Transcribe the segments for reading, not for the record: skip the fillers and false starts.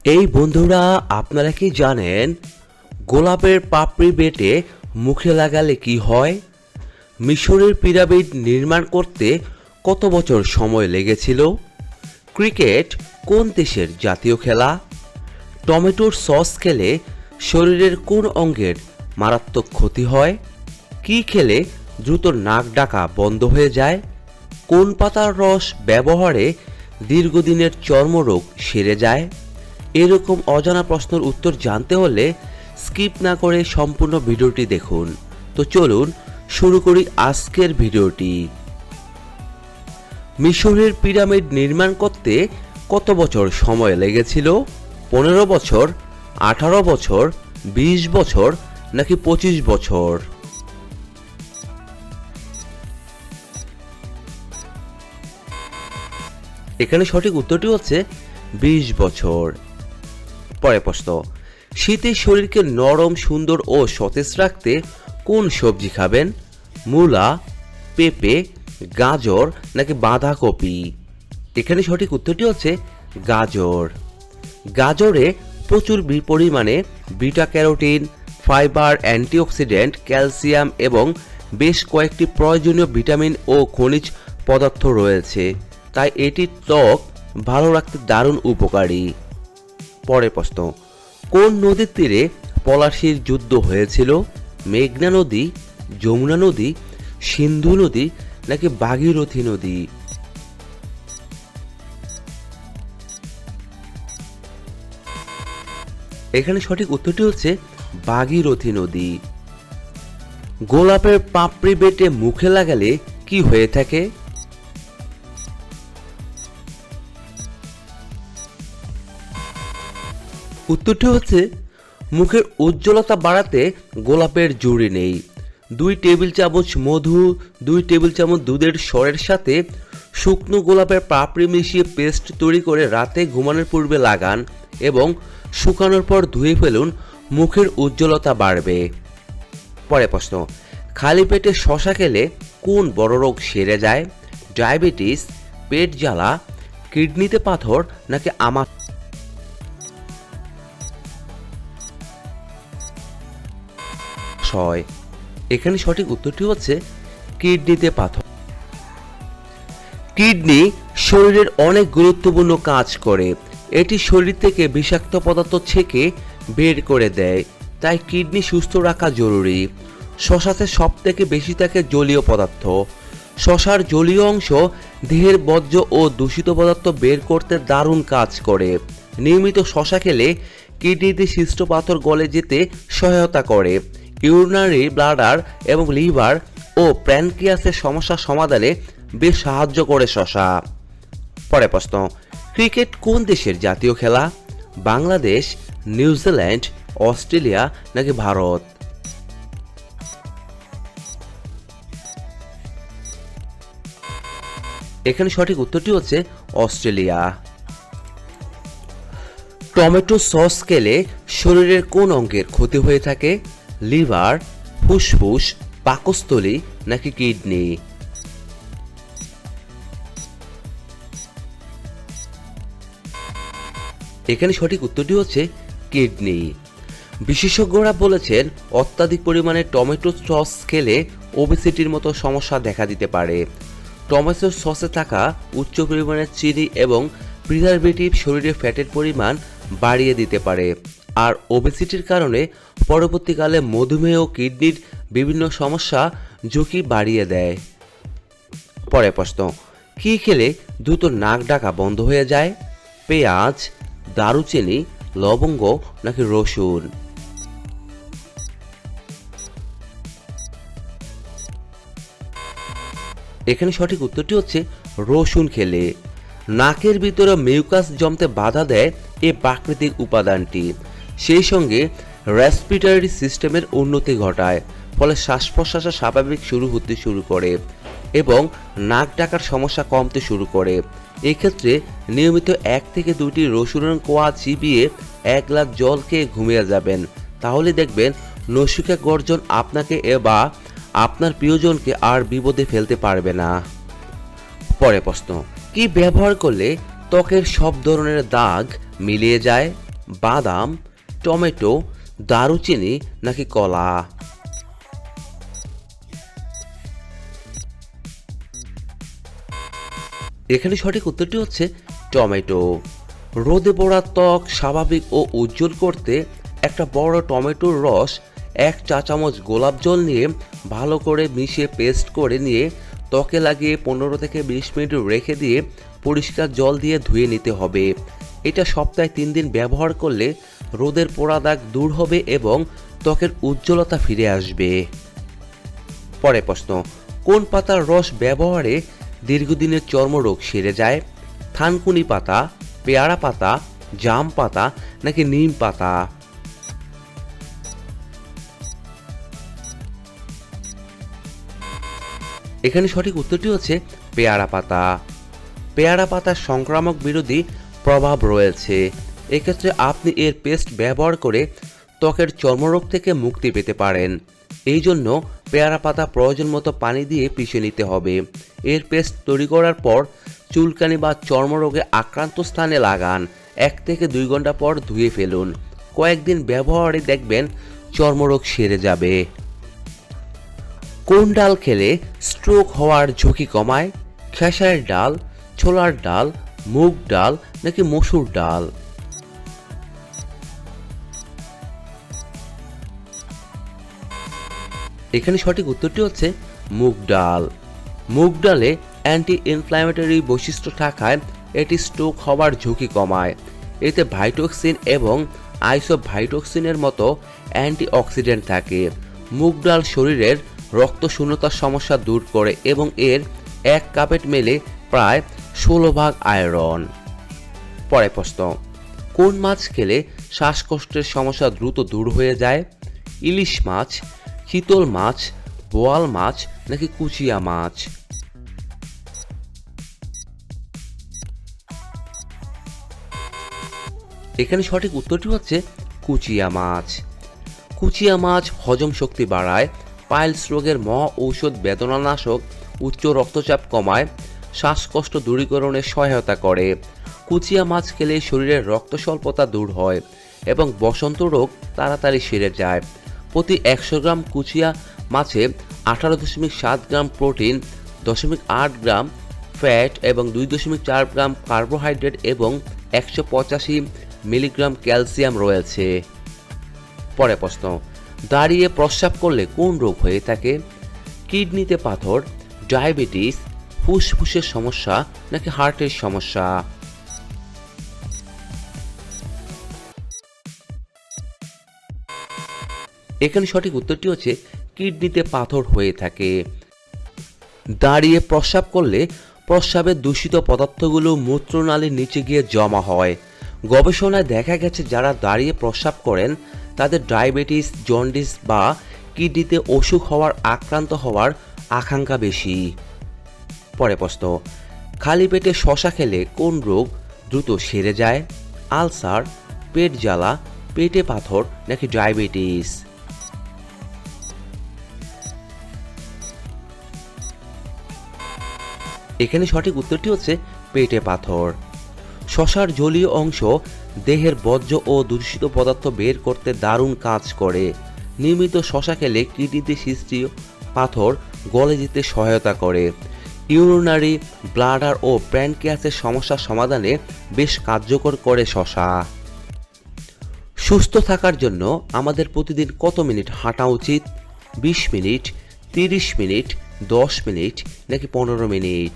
এই বন্ধুরা, আপনারা কি জানেন গোলাপের পাপড়ি বেটে মুখে লাগালে কি হয়? মিশরের পিরামিড নির্মাণ করতে কত বছর সময় লেগেছিল? ক্রিকেট কোন দেশের জাতীয় খেলা? টমেটোর সস খেলে শরীরের কোন অঙ্গের মারাত্মক ক্ষতি হয়? কি খেলে দ্রুত নাক ডাকা বন্ধ হয়ে যায়? কোন পাতার রস ব্যবহারে দীর্ঘদিনের চর্মরোগ সেরে যায়? এরকম অজানা প্রশ্নের উত্তর জানতে হলে স্কিপ না করে সম্পূর্ণ ভিডিওটি দেখুন। তো চলুন শুরু করি আজকের ভিডিওটি। মিশরের পিরামিড নির্মাণ করতে কত বছর সময় লেগেছিল? 15 বছর, 18 বছর, 20 বছর নাকি 25 বছর? এখানে সঠিক উত্তরটি হচ্ছে 20 বছর। পরের প্রশ্ন, শীতে শরীরকে নরম, সুন্দর ও সতেজ রাখতে কোন সবজি খাবেন? মূলা, পেঁপে, গাজর নাকি বাঁধাকপি? এখানে সঠিক উত্তরটি হচ্ছে গাজর। গাজরে প্রচুর পরিমাণে beta carotene, fibre, antioxidant, calcium এবং বেশ কয়েকটি প্রয়োজনীয় ভিটামিন ও খনিজ পদার্থ রয়েছে, তাই এটি ত্বক ভালো রাখতে দারুণ উপকারী। পরের প্রশ্ন, কোন নদীর তীরে পলাশীর যুদ্ধ হয়েছিল? মেঘনা নদী, যমুনা নদী, সিন্ধু নদী নাকি ভাগীরথী নদী? এখানে সঠিক উত্তরটি হচ্ছে ভাগীরথী নদী। গোলাপের পাপড়ি বেটে মুখে লাগালে কি হয়ে থাকে? উত্তরটি হচ্ছে মুখের উজ্জ্বলতা বাড়াতে গোলাপের জুড়ি নেই। 2 টেবিল চামচ মধু, 2 টেবিল চামচ দুধের স্বরের সাথে শুকনো গোলাপের পাপড়ি মিশিয়ে পেস্ট তৈরি করে রাতে ঘুমানোর পূর্বে লাগান এবং শুকানোর পর ধুয়ে ফেলুন, মুখের উজ্জ্বলতা বাড়বে। পরের প্রশ্ন, খালি পেটে শশা খেলে কোন বড় রোগ সেরে যায়? ডায়াবেটিস, পেট জ্বালা, কিডনিতে পাথর নাকি আমাশয়? এখানে সঠিক উত্তরটি হচ্ছে কিডনিতে পাথর। কিডনি শরীরের অনেক গুরুত্বপূর্ণ কাজ করে। এটি শরীর থেকে বিষাক্ত পদার্থ ছেঁকে বের করে দেয়, তাই কিডনি সুস্থ রাখা জরুরি। শশাতে সব থেকে বেশি থাকে জলীয় পদার্থ। শশার জলীয় অংশ দেহের বর্জ্য ও দূষিত পদার্থ বের করতে দারুণ কাজ করে। নিয়মিত শশা খেলে কিডনিতে সৃষ্ট পাথর গলে যেতে সহায়তা করে। ইউরিনারি ব্লাডার এবং লিভার ও প্যানক্রিয়াসের সমস্যা সমাধানে বেশ সাহায্য করে শশা। পরের প্রশ্ন, ক্রিকেট কোন দেশের জাতীয় খেলা? বাংলাদেশ, নিউজিল্যান্ড, অস্ট্রেলিয়া নাকি ভারত? এখানে সঠিক উত্তরটি হচ্ছে অস্ট্রেলিয়া। টমেটো সস খেলে শরীরের কোন অঙ্গের ক্ষতি হয়ে থাকে? লিভার, ফুসফুস, পাকস্থলী নাকি কিডনি? এখানে সঠিক উত্তরটি হচ্ছে কিডনি। বিশেষজ্ঞরা বলেছেন অত্যাধিক পরিমাণে টমেটো সস খেলে ওবেসিটির মতো সমস্যা দেখা দিতে পারে। টমেটো সসে থাকা উচ্চ পরিমাণের চিনি এবং প্রিজারভেটিভ শরীরে ফ্যাটের পরিমাণ বাড়িয়ে দিতে পারে, আর ওবেসিটির কারণে পরবর্তীকালে মধুমেহ ও কিডনির বিভিন্ন সমস্যা ঝুঁকি বাড়িয়ে দেয়। পরের প্রশ্ন, কি খেলে দ্রুত নাক ডাকা বন্ধ হয়ে যায়? পেঁয়াজ, দারুচিনি, লবঙ্গ নাকি রসুন? এখানে সঠিক উত্তরটি হচ্ছে রসুন খেলে। নাকের ভিতরে মিউকাস জমতে বাধা দেয় এই প্রাকৃতিক উপাদানটি, সেই সঙ্গে রেসপিরেটরি সিস্টেমের উন্নতি ঘটায়, ফলে শ্বাস প্রশ্বাসে স্বাভাবিক হতে শুরু করে এবং নাক ডাকার সমস্যা কমতে শুরু করে। এক্ষেত্রে নিয়মিত 1 থেকে 2টি রসুনের কোয়া চিবিয়ে 1 গ্লাস জল খেয়ে ঘুমিয়ে যাবেন, তাহলে দেখবেন নসিকা গর্জন আপনাকে বা আপনার প্রিয়জনকে আর বিপদে ফেলতে পারবে না। পরের প্রশ্ন, কি ব্যবহার করলে ত্বকের সব ধরনের দাগ মিলিয়ে যায়? বাদাম, টমেটো, দারুচিনি নাকি কলা? এখানে সঠিক উত্তরটি হচ্ছে টমেটো। রোদে পোড়া ত্বক স্বাভাবিক ও উজ্জ্বল করতে একটা বড় টমেটোর রস 1 চা চামচ গোলাপ জল নিয়ে ভালো করে মিশিয়ে পেস্ট করে নিয়ে ত্বকে লাগিয়ে 15 থেকে 20 মিনিট রেখে দিয়ে পরিষ্কার জল দিয়ে ধুয়ে নিতে হবে। এটা সপ্তাহে 3 দিন ব্যবহার করলে রোদের পোড়া দাগ দূর হবে এবং ত্বকের উজ্জ্বলতা ফিরে আসবে। পরের প্রশ্ন, কোন পাতার রস ব্যবহারে দীর্ঘদিনের চর্মরোগ সেরে যায়? থানকুনি পাতা, পেয়ারা পাতা, জাম পাতা নাকি নিম পাতা? এখানে সঠিক উত্তরটি হচ্ছে পেয়ারা পাতা। পেয়ারা পাতার সংক্রামক বিরোধী প্রভাব রয়েছে। এক্ষেত্রে আপনি এর পেস্ট ব্যবহার করে ত্বকের চর্মরোগ থেকে মুক্তি পেতে পারেন। এই জন্য পেয়ারা পাতা প্রয়োজন মতো পানি দিয়ে পিষে নিতে হবে। এর পেস্ট তৈরি করার পর চুলকানি বা চর্মরোগে আক্রান্ত স্থানে লাগান। 1 থেকে 2 ঘন্টা পর ধুয়ে ফেলুন। কয়েকদিন ব্যবহারে দেখবেন চর্মরোগ সেরে যাবে। কোন ডাল খেলে স্ট্রোক হওয়ার ঝুঁকি কমায়? খেসারির ডাল, ছোলার ডাল, মুগ ডাল নাকি মসুর ডাল? এখানে সঠিক উত্তরটি হচ্ছে মুগ ডাল। মুগ ডালে অ্যান্টি ইনফ্ল্যামেটরি বৈশিষ্ট্য থাকায় এটি স্ট্রোক হওয়ার ঝুঁকি কমায়। এতে ভাইটোক্সিন এবং আইসোভাইটোক্সিনের মতো অ্যান্টিঅক্সিডেন্ট থাকে। মুগ ডাল শরীরের রক্ত শূন্যতার সমস্যা দূর করে এবং এর 1 কাপে মেলে প্রায় 16 ভাগ আয়রন। পরের প্রশ্ন, কোন মাছ খেলে শ্বাসকষ্টের সমস্যা দ্রুত দূর হয়ে যায়? ইলিশ মাছ, চিতল মাছ, বোয়াল মাছ নাকি কুচিয়া মাছ? এখানে সঠিক উত্তরটি হচ্ছে কুচিয়া মাছ। কুচিয়া মাছ হজম শক্তি বাড়ায়, পাইলস রোগের মহা ঔষধ বেদনানাশক, উচ্চ রক্তচাপ কমায়, শ্বাসকষ্ট দূরীকরণে সহায়তা করে। কুচিয়া মাছ খেলে শরীরের রক্ত স্বল্পতা দূর হয় এবং বসন্ত রোগ তাড়াতাড়ি সেরে যায়। প্রতি 100 গ্রাম কুচিয়া মাছে 18.7 গ্রাম প্রোটিন, 0.8 গ্রাম ফ্যাট এবং 2.4 গ্রাম কার্বোহাইড্রেট এবং 185 মিলিগ্রাম ক্যালসিয়াম রয়েছে। পরের প্রশ্ন, দাঁড়িয়ে প্রস্রাব করলে কোন রোগ হয়ে থাকে? কিডনিতে পাথর, ডায়াবেটিস, ফুসফুসের সমস্যা নাকি হার্টের সমস্যা? এখানে সঠিক উত্তরটি হচ্ছে কিডনিতে পাথর হয়ে থাকে। দাঁড়িয়ে প্রস্রাব করলে প্রস্রাবের দূষিত পদার্থগুলো মূত্রনালীর নিচে গিয়ে জমা হয়। গবেষণায় দেখা গেছে যারা দাঁড়িয়ে প্রস্রাব করেন তাদের ডায়াবেটিস, জন্ডিস বা কিডনিতে অসুখ হওয়ার আক্রান্ত হওয়ার আশঙ্কা বেশি। পরের প্রশ্ন, খালি পেটে শসা খেলে কোন রোগ দ্রুত সেরে যায়? আলসার, পেট জ্বালা, পেটে পাথর নাকি ডায়াবেটিস? এখানে সঠিক উত্তরটি হচ্ছে পেটে পাথর। শসার জলীয় অংশ দেহের বর্জ্য ও দূষিত পদার্থ বের করতে দারুণ কাজ করে। নিয়মিত শসা খেলে কিডনিতে সৃষ্ট পাথর গলে যেতে সহায়তা করে। ইউরিনারি ব্লাডার ও প্যানক্রিয়াসের সমস্যার সমাধানে বেশ কার্যকর করে শসা। সুস্থ থাকার জন্য আমাদের প্রতিদিন কত মিনিট হাঁটা উচিত? 20 মিনিট, 30 মিনিট, 10 মিনিট নাকি 15 মিনিট?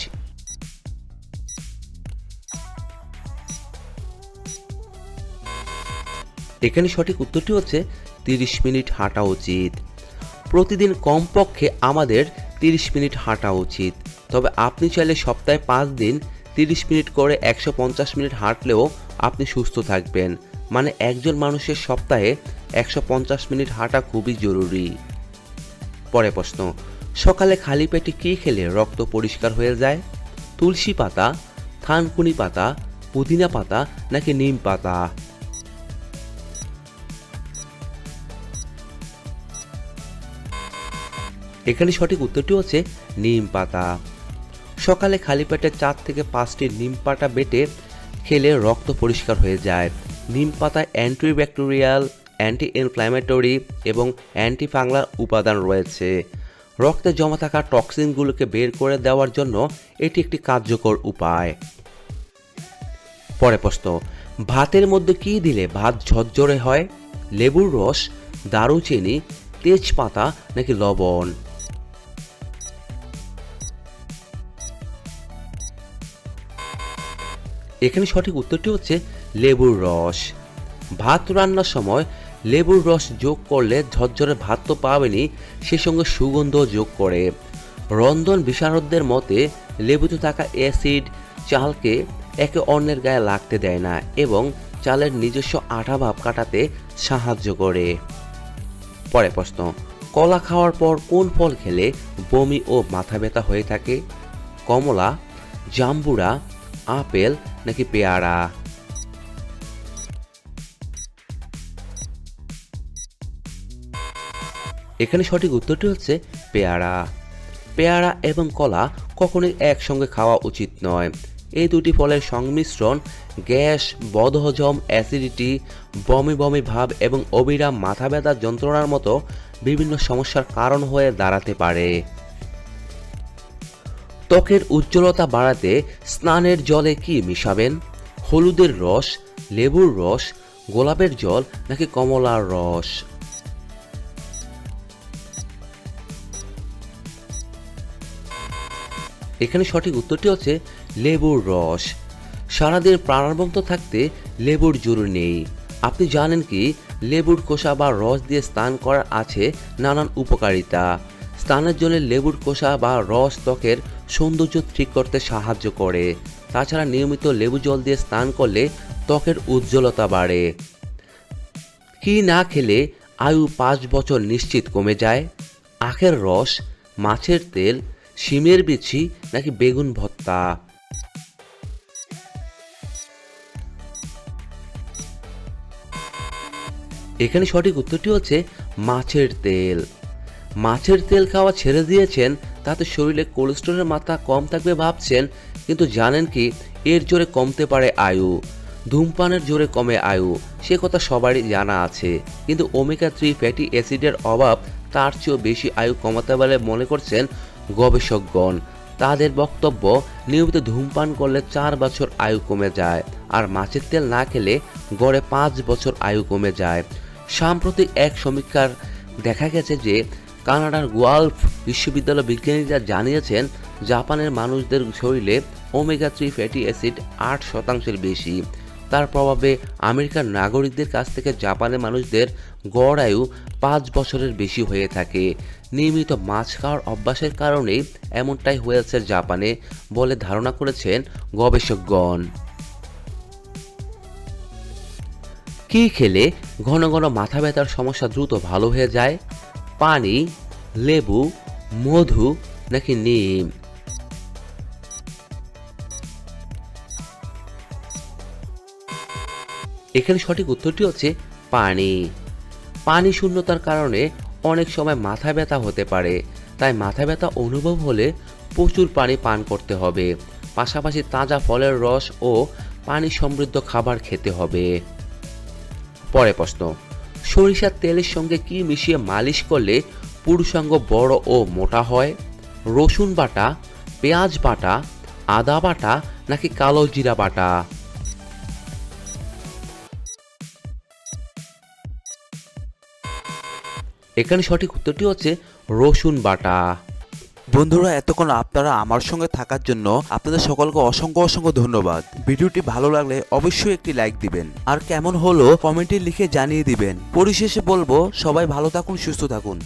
এখানে সঠিক উত্তরটি হচ্ছে 30 মিনিট হাঁটা উচিত। প্রতিদিন কমপক্ষে আমাদের 30 মিনিট হাঁটা উচিত। তবে আপনি চাইলে সপ্তাহে 5 দিন 30 মিনিট করে 150 মিনিট হাঁটলেও আপনি সুস্থ থাকবেন। মানে একজন মানুষের সপ্তাহে 150 মিনিট হাঁটা খুবই জরুরি। পরের প্রশ্ন, সকালে খালি পেটে কী খেলে রক্ত পরিষ্কার হয়ে যায়? তুলসী পাতা, থানকুনি পাতা, পুদিনা পাতা নাকি নিম পাতা? এখানে সঠিক উত্তরটি হচ্ছে নিম পাতা। সকালে খালি পেটে 4 থেকে 5টি নিম পাতা বেটে খেলে রক্ত পরিষ্কার হয়ে যায়। নিম পাতায় অ্যান্টিব্যাকটেরিয়াল, অ্যান্টি ইনফ্ল্যামেটরি এবং অ্যান্টিফাঙ্গাল উপাদান রয়েছে। রক্তে জমা থাকা টক্সিনগুলোকে বের করে দেওয়ার জন্য এটি একটি কার্যকর উপায়। পরে প্রশ্ন, ভাতের মধ্যে কি দিলে ভাত ঝরঝরে হয়? লেবুর রস, দারুচিনি, তেজপাতা নাকি লবণ? এখানে সঠিক উত্তরটি হচ্ছে লেবুর রস। ভাত রান্নার সময় লেবুর রস যোগ করলে ঝরঝরে ভাত তো পাবেনই, সে সঙ্গে সুগন্ধ যোগ করে। রন্ধন বিশারদদের মতে লেবুতে থাকা অ্যাসিড চালকে একে অন্যের গায়ে লাগতে দেয় না এবং চালের নিজস্ব আঠা ভাব কাটাতে সাহায্য করে। পরে প্রশ্ন, কলা খাওয়ার পর কোন ফল খেলে বমি ও মাথা ব্যথা হয়ে থাকে? কমলা, জাম্বুরা, আপেল নাকি পেয়ারা? এখানে সঠিক উত্তরটি হচ্ছে পেয়ারা। পেয়ারা এবং কলা কখনোই একসঙ্গে খাওয়া উচিত নয়। এই দুটি ফলের সংমিশ্রণ গ্যাস, বদহজম, অ্যাসিডিটি, বমি বমি ভাব এবং অবিরাম মাথা ব্যথার যন্ত্রণার মতো বিভিন্ন সমস্যার কারণ হয়ে দাঁড়াতে পারে। ত্বকের উজ্জ্বলতা বাড়াতে স্নানের জলে কি মিশাবেন? হলুদের রস, লেবুর রস, গোলাপের জল নাকি কমলার রস? এখানে সঠিক উত্তরটি হচ্ছে লেবুর রস। সারাদিন প্রাণবন্ত থাকতে লেবুর জরুরি নেই। আপনি জানেন কি লেবুর খোসা বা রস দিয়ে স্নান করার আছে নানান উপকারিতা। স্নানের জন্য লেবুর খোসা বা রস ত্বকের সৌন্দর্য ঠিক করতে সাহায্য করে। তাছাড়া নিয়মিত লেবু জল দিয়ে স্নান করলে ত্বকের উজ্জ্বলতা বাড়ে। কি না খেলে আয়ু 5 বছর নিশ্চিত কমে যায়? আখের রস, মাছের তেল, শিমের বিচি নাকি বেগুন ভর্তা? এখানে সঠিক উত্তরটি হচ্ছে মাছের তেল। মাছের তেল খাওয়া ছেড়ে দিয়েছেন, তাতে শরীরে কোলেস্টেরলের মাত্রা কম থাকবে ভাবছেন, কিন্তু জানেন কি এর জোরে কমতে পারে আয়ু। ধূমপানের জোরে কমে আয়ু, সে কথা সবারই জানা আছে, কিন্তু ওমেগা 3 ফ্যাটি অ্যাসিডের অভাব তার চেয়েও বেশি আয়ু কমাতে বলে মনে করছেন গবেষকগণ। তাদের বক্তব্য, নিয়মিত ধূমপান করলে 4 বছর আয়ু কমে যায়, আর মাছের তেল না খেলে গড়ে 5 বছর আয়ু কমে যায়। সাম্প্রতিক এক সমীক্ষার দেখা গেছে যে কানাডার গুয়ালফ বিশ্ববিদ্যালয়ের বিজ্ঞানীরা জানিয়েছেন জাপানের মানুষদের শরীরে ওমেগা 3 ফ্যাটি অ্যাসিড 8% বেশি। তার প্রভাবে আমেরিকার নাগরিকদের কাছ থেকে জাপানের মানুষদের গড় আয়ু 5 বছরের বেশি হয়ে থাকে। নিয়মিত মাছ খাওয়ার অভ্যাসের কারণেই এমনটাই হয়েছে জাপানে বলে ধারণা করেছেন গবেষকগণ। কি খেলে ঘন ঘন মাথা ব্যথার সমস্যা দ্রুত ভালো হয়ে যায়? পানি, লেবু, মধু নাকি নিম? এখানে সঠিক উত্তরটি হচ্ছে পানি। পানি শূন্যতার কারণে অনেক সময় মাথা ব্যথা হতে পারে, তাই মাথা ব্যথা অনুভব হলে প্রচুর পানি পান করতে হবে। পাশাপাশি তাজা ফলের রস ও পানি সমৃদ্ধ খাবার খেতে হবে। পরে প্রশ্ন, সরিষার তেলের সঙ্গে কি মিশিয়ে মালিশ করলে পুরুষাঙ্গ বড় ও মোটা হয়? রসুন বাটা, পেঁয়াজ বাটা, আদা বাটা নাকি কালো জিরা বাটা? এখানে সঠিক উত্তরটি হচ্ছে রসুন বাটা। বন্ধুরা, এতক্ষণ আপনারা আমার সঙ্গে থাকার জন্য আপনাদের সকলকে অসংখ্য অসংখ্য ধন্যবাদ। ভিডিওটি ভালো লাগলে অবশ্যই একটি লাইক দিবেন, আর কেমন হলো কমেন্টে লিখে জানিয়ে দিবেন। পরিশেষে বলবো, সবাই ভালো থাকুন, সুস্থ থাকুন।